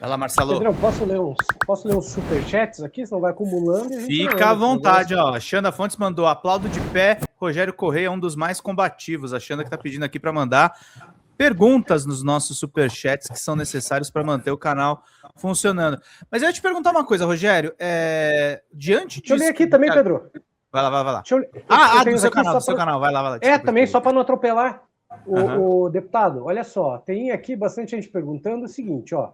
Vai lá, Marcelo. Pedrão, posso ler uns superchats aqui, senão vai acumulando. E Fica à vontade, ó. A Xanda Fontes mandou aplaudo de pé. Rogério Correia é um dos mais combativos. A Xanda que tá pedindo aqui para mandar perguntas nos nossos superchats que são necessários para manter o canal funcionando. Mas eu ia te perguntar uma coisa, Rogério. Diante disso... Deixa eu ler aqui também, Pedro. Vai lá. Do seu canal. Vai lá. Também, só para não atropelar o deputado. Olha só, tem aqui bastante gente perguntando o seguinte, ó.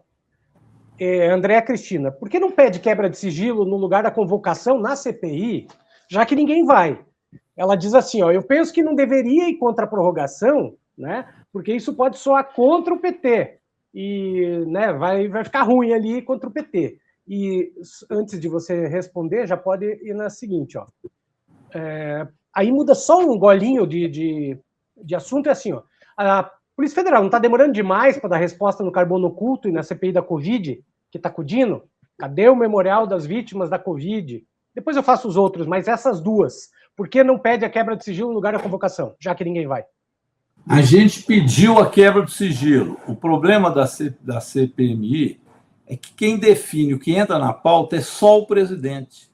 Andréa Cristina, por que não pede quebra de sigilo no lugar da convocação na CPI, já que ninguém vai? Ela diz assim, ó, eu penso que não deveria ir contra a prorrogação, né, porque isso pode soar contra o PT, e né, vai ficar ruim ali contra o PT. E antes de você responder, já pode ir na seguinte, ó. Aí muda só um golinho de assunto, é assim, ó, a Polícia Federal não está demorando demais para dar resposta no carbono oculto e na CPI da Covid, que está acudindo? Cadê o memorial das vítimas da Covid? Depois eu faço os outros, mas essas duas, por que não pede a quebra de sigilo no lugar da convocação, já que ninguém vai? A gente pediu a quebra de sigilo. O problema da CPMI é que quem define o que entra na pauta é só o presidente.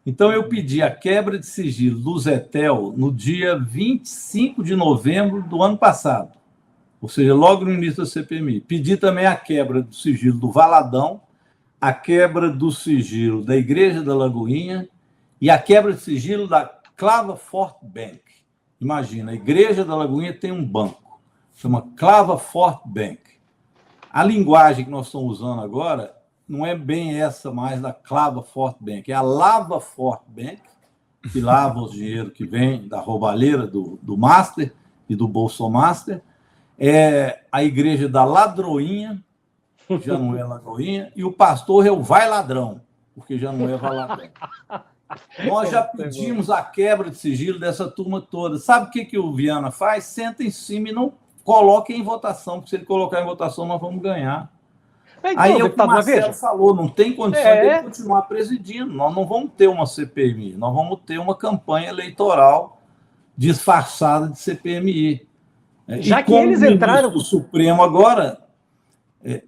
Então, eu pedi a quebra de sigilo do Zetel no dia 25 de novembro do ano passado, ou seja, logo no início da CPMI. Pedi também a quebra do sigilo do Valadão, a quebra do sigilo da Igreja da Lagoinha e a quebra de sigilo da Clava Fort Bank. Imagina, a Igreja da Lagoinha tem um banco, chama Clava Fort Bank. A linguagem que nós estamos usando agora não é bem essa mais da Clava Fort Bank, é a Lava Fort Bank, que lava o dinheiro que vem da roubalheira do Master e do Bolsomaster. É a Igreja da Ladroinha, que já não é Lagoinha, e o pastor é o Vai Ladrão, porque já não é Vai Ladrão. Nós já pedimos a quebra de sigilo dessa turma toda. Sabe o que o Viana faz? Senta em cima e não coloca em votação, porque se ele colocar em votação, nós vamos ganhar. Então, aí é o que o Marcelo falou, não tem condição de continuar presidindo. Nós não vamos ter uma CPMI, nós vamos ter uma campanha eleitoral disfarçada de CPMI. Já que eles entraram... O Supremo agora,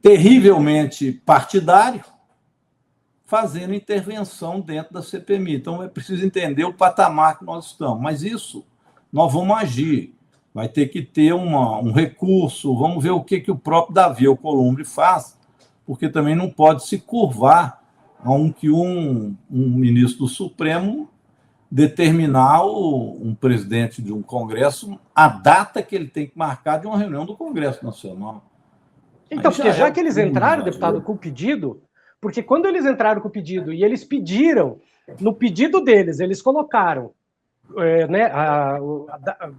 terrivelmente partidário, fazendo intervenção dentro da CPMI. Então, é preciso entender o patamar que nós estamos. Mas isso, nós vamos agir. Vai ter que ter um recurso, vamos ver o que o próprio Davi Alcolumbre faz, porque também não pode se curvar a um ministro do Supremo determinar um presidente de um Congresso a data que ele tem que marcar de uma reunião do Congresso Nacional. Então, porque já que eles entraram, deputado, com o pedido, porque quando eles entraram com o pedido e eles pediram, no pedido deles, eles colocaram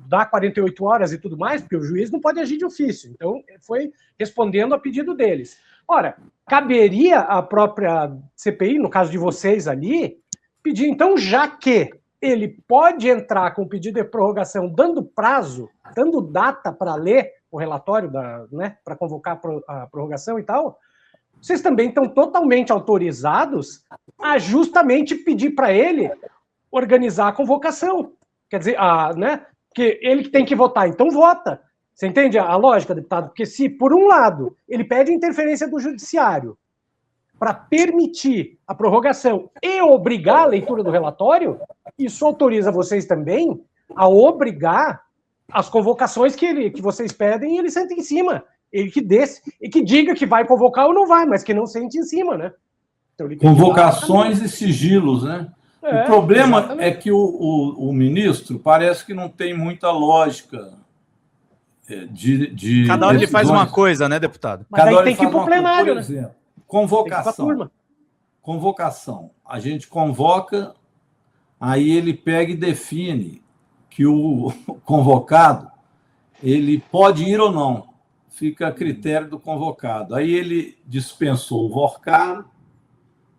dá 48 horas e tudo mais, porque o juiz não pode agir de ofício. Então, foi respondendo a pedido deles. Ora, caberia a própria CPI, no caso de vocês ali, pedir, então, já que ele pode entrar com pedido de prorrogação, dando prazo, dando data para ler o relatório, para convocar a prorrogação e tal, vocês também estão totalmente autorizados a justamente pedir para ele organizar a convocação. Quer dizer, porque ele que tem que votar, então vota. Você entende a lógica, deputado? Porque se, por um lado, ele pede interferência do judiciário para permitir a prorrogação e obrigar a leitura do relatório, isso autoriza vocês também a obrigar as convocações que vocês pedem e ele senta em cima. Ele que desce, e que diga que vai convocar ou não vai, mas que não sente em cima, né? Então, convocações e sigilos, né? O problema é que o ministro parece que não tem muita lógica de cada hora ele faz uma coisa, né, deputado? Mas aí tem que ir para o plenário, por exemplo, convocação. A gente convoca, aí ele pega e define que o convocado ele pode ir ou não. Fica a critério do convocado. Aí ele dispensou o Vorcaro,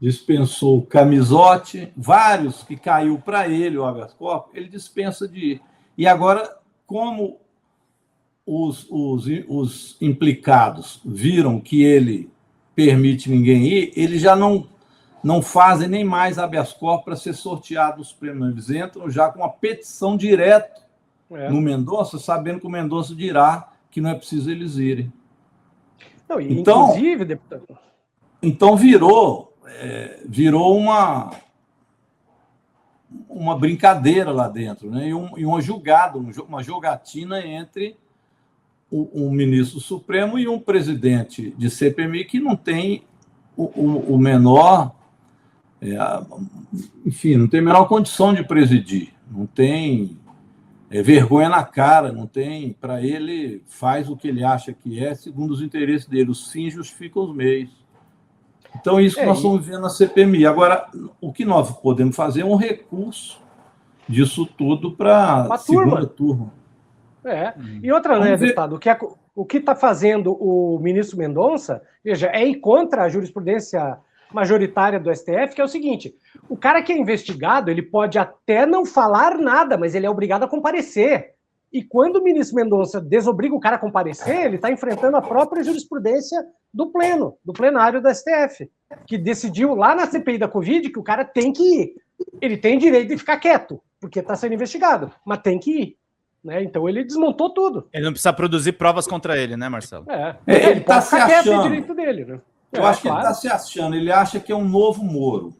dispensou o Camisotti, vários que caiu para ele, o habeas corpus, ele dispensa de ir. E agora, como os implicados viram que ele permite ninguém ir, eles já não fazem nem mais habeas corpus para ser sorteado nos prêmios. Eles entram já com uma petição direto no Mendonça, sabendo que o Mendonça dirá que não é preciso eles irem. Não, então, inclusive, deputado... Então virou uma brincadeira lá dentro, né? E uma jogatina entre um ministro supremo e um presidente de CPMI que não tem o menor, enfim, não tem a menor condição de presidir, não tem vergonha na cara, não tem, para ele, faz o que ele acha que é, segundo os interesses dele, os fins justificam os meios. Então, isso que nós estamos vivendo na CPMI. Agora, o que nós podemos fazer é um recurso disso tudo para a segunda turma. E outra, né, deputado, o que está fazendo o ministro Mendonça, veja, é ir contra a jurisprudência majoritária do STF, que é o seguinte: o cara que é investigado, ele pode até não falar nada, mas ele é obrigado a comparecer. E quando o ministro Mendonça desobriga o cara a comparecer, ele está enfrentando a própria jurisprudência do plenário do STF, que decidiu lá na CPI da Covid que o cara tem que ir. Ele tem direito de ficar quieto, porque está sendo investigado, mas tem que ir. Né? Então ele desmontou tudo. Ele não precisa produzir provas contra ele, né, Marcelo? Ele está se achando. É direito dele, né? Eu acho que ele está se achando. Ele acha que é um novo Moro.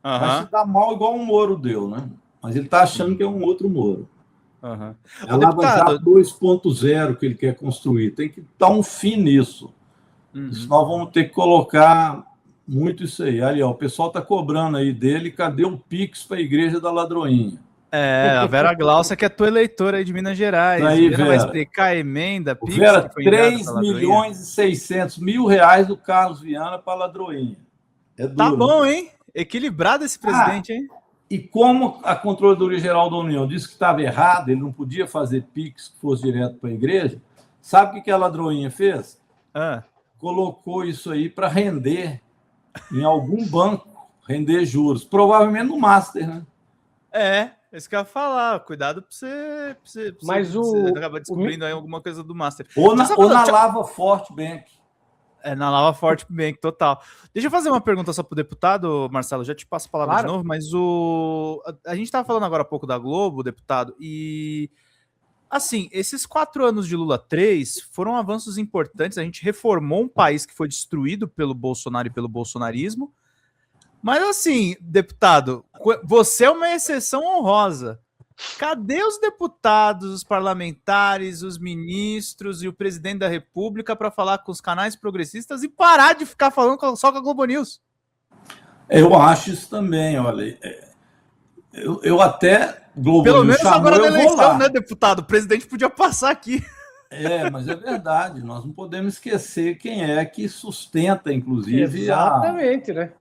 Vai se dar mal igual um Moro deu, né? Mas ele está achando que é um outro Moro. É a Lava Jato 2.0 que ele quer construir. Tem que dar um fim nisso. Senão vamos ter que colocar muito isso aí. Ali, ó, o pessoal está cobrando aí dele. Cadê o Pix para a Igreja da Ladroinha? A Vera Glaucia, que é tua eleitora aí de Minas Gerais. Aí, Vera vai explicar a emenda, Pix. Vera, 3.600.000 reais do Carlos Viana para a Ladroinha. Duro, tá bom, hein? Equilibrado esse presidente, hein? E como a Controladoria Geral da União disse que estava errado, ele não podia fazer Pix que fosse direto para a igreja, sabe o que a Ladroinha fez? Colocou isso aí para render em algum banco, render juros. Provavelmente no Master, né? Isso que eu ia falar. Cuidado para você acabar descobrindo aí alguma coisa do Master. Ou na Lava Forte Bank. Na Lava Forte Bank, total. Deixa eu fazer uma pergunta só para o deputado, Marcelo, já te passo a palavra de novo, mas a gente estava falando agora há pouco da Globo, deputado, e assim, esses 4 anos de Lula 3 foram avanços importantes, a gente reformou um país que foi destruído pelo Bolsonaro e pelo bolsonarismo, mas assim, deputado, você é uma exceção honrosa. Cadê os deputados, os parlamentares, os ministros e o presidente da República para falar com os canais progressistas e parar de ficar falando só com a Globo News? Eu acho isso também, olha. Eu até Globo Pelo News menos chamou, agora na eleição, né, deputado? O presidente podia passar aqui. Mas é verdade. Nós não podemos esquecer quem é que sustenta, inclusive, exatamente, né?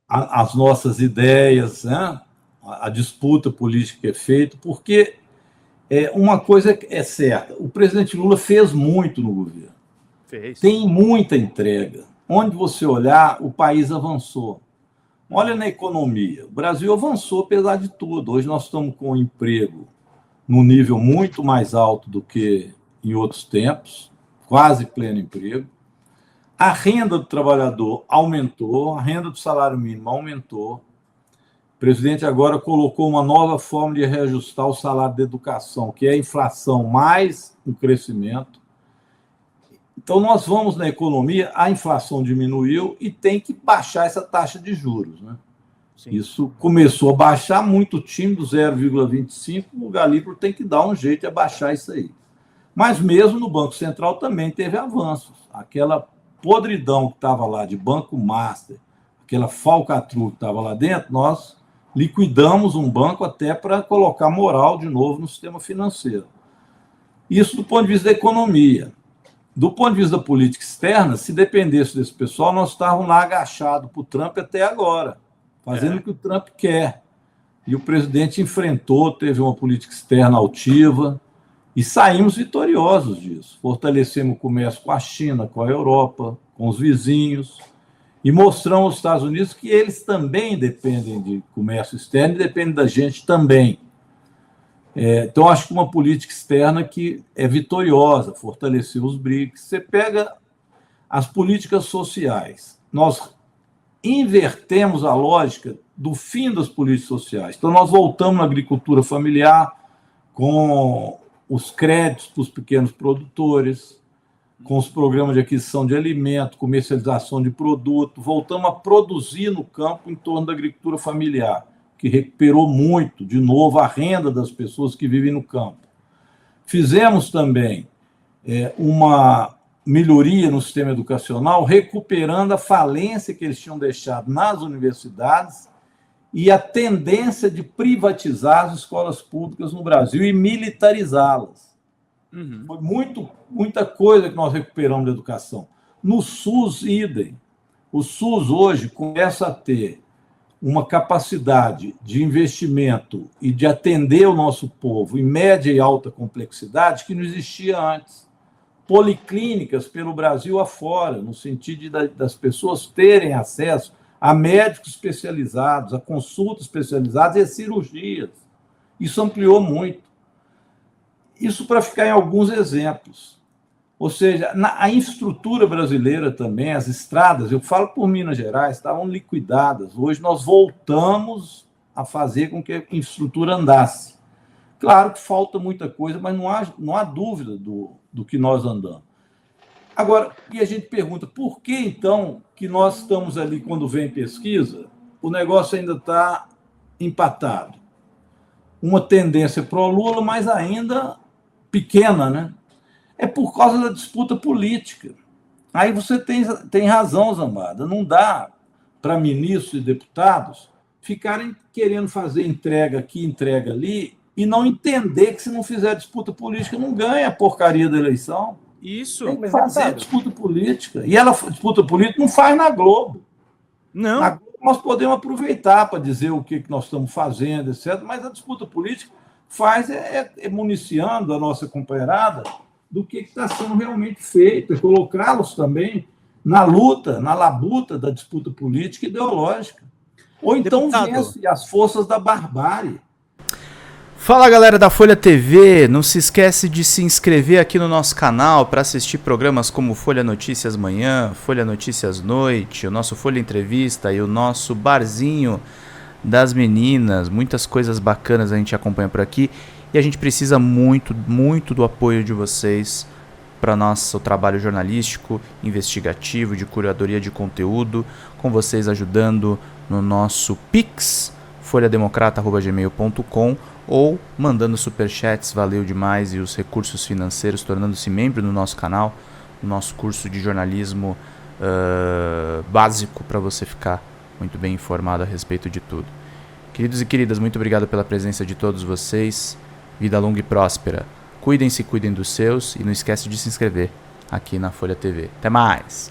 As nossas ideias, né? A disputa política que é feita, porque uma coisa é certa, o presidente Lula fez muito no governo. Tem muita entrega. Onde você olhar, o país avançou. Olha na economia. O Brasil avançou apesar de tudo. Hoje nós estamos com um emprego num nível muito mais alto do que em outros tempos, quase pleno emprego. A renda do trabalhador aumentou, a renda do salário mínimo aumentou. O presidente agora colocou uma nova forma de reajustar o salário da educação, que é a inflação mais o crescimento. Então, nós vamos na economia, a inflação diminuiu e tem que baixar essa taxa de juros, né? Isso começou a baixar muito tímido, 0,25, o Galípolo tem que dar um jeito de abaixar isso aí. Mas mesmo no Banco Central também teve avanços. Aquela podridão que estava lá de Banco Master, aquela falcatrua que estava lá dentro, nós liquidamos um banco até para colocar moral de novo no sistema financeiro. Isso do ponto de vista da economia. Do ponto de vista da política externa, se dependesse desse pessoal, nós estávamos lá agachados para o Trump até agora, fazendo o que o Trump quer. E o presidente enfrentou, teve uma política externa altiva, e saímos vitoriosos disso. Fortalecemos o comércio com a China, com a Europa, com os vizinhos, e mostramos aos Estados Unidos que eles também dependem de comércio externo e dependem da gente também. Então, acho que uma política externa que é vitoriosa, fortaleceu os BRICS. Você pega as políticas sociais, nós invertemos a lógica do fim das políticas sociais. Então, nós voltamos na agricultura familiar com os créditos para os pequenos produtores, com os programas de aquisição de alimento, comercialização de produto, voltamos a produzir no campo em torno da agricultura familiar, que recuperou muito, de novo, a renda das pessoas que vivem no campo. Fizemos também uma melhoria no sistema educacional, recuperando a falência que eles tinham deixado nas universidades e a tendência de privatizar as escolas públicas no Brasil e militarizá-las. Foi muita coisa que nós recuperamos da educação. No SUS, idem. O SUS hoje começa a ter uma capacidade de investimento e de atender o nosso povo em média e alta complexidade que não existia antes. Policlínicas pelo Brasil afora, no sentido das pessoas terem acesso a médicos especializados, a consultas especializadas e a cirurgias. Isso ampliou muito. Isso para ficar em alguns exemplos. Ou seja, a infraestrutura brasileira também, as estradas, eu falo por Minas Gerais, estavam liquidadas. Hoje nós voltamos a fazer com que a infraestrutura andasse. Claro que falta muita coisa, mas não há dúvida do que nós andamos. Agora, e a gente pergunta, por que, então, que nós estamos ali, quando vem pesquisa, o negócio ainda está empatado? Uma tendência pró-Lula, mas ainda pequena, né? É por causa da disputa política. Aí você tem razão, Zambada. Não dá para ministros e deputados ficarem querendo fazer entrega aqui, entrega ali, e não entender que se não fizer disputa política, não ganha a porcaria da eleição. Isso. Tem que fazer disputa política. E ela, disputa política, não faz na Globo. Não. Na Globo nós podemos aproveitar para dizer o que nós estamos fazendo, etc. Mas a disputa política faz municiando a nossa companheirada do que está sendo realmente feito, e colocá-los também na luta, na labuta da disputa política e ideológica. Ou então vence as forças da barbárie. Fala, galera da Folha TV, não se esquece de se inscrever aqui no nosso canal para assistir programas como Folha Notícias Manhã, Folha Notícias Noite, o nosso Folha Entrevista e o nosso Barzinho das Meninas. Muitas coisas bacanas a gente acompanha por aqui e a gente precisa muito, muito do apoio de vocês para nosso trabalho jornalístico, investigativo, de curadoria de conteúdo, com vocês ajudando no nosso Pix, folhademocrata@gmail.com, ou mandando superchats, valeu demais, e os recursos financeiros, tornando-se membro do nosso canal, no nosso curso de jornalismo básico, para você ficar muito bem informado a respeito de tudo. Queridos e queridas, muito obrigado pela presença de todos vocês. Vida longa e próspera. Cuidem-se, cuidem dos seus, e não esquece de se inscrever aqui na Folha TV. Até mais!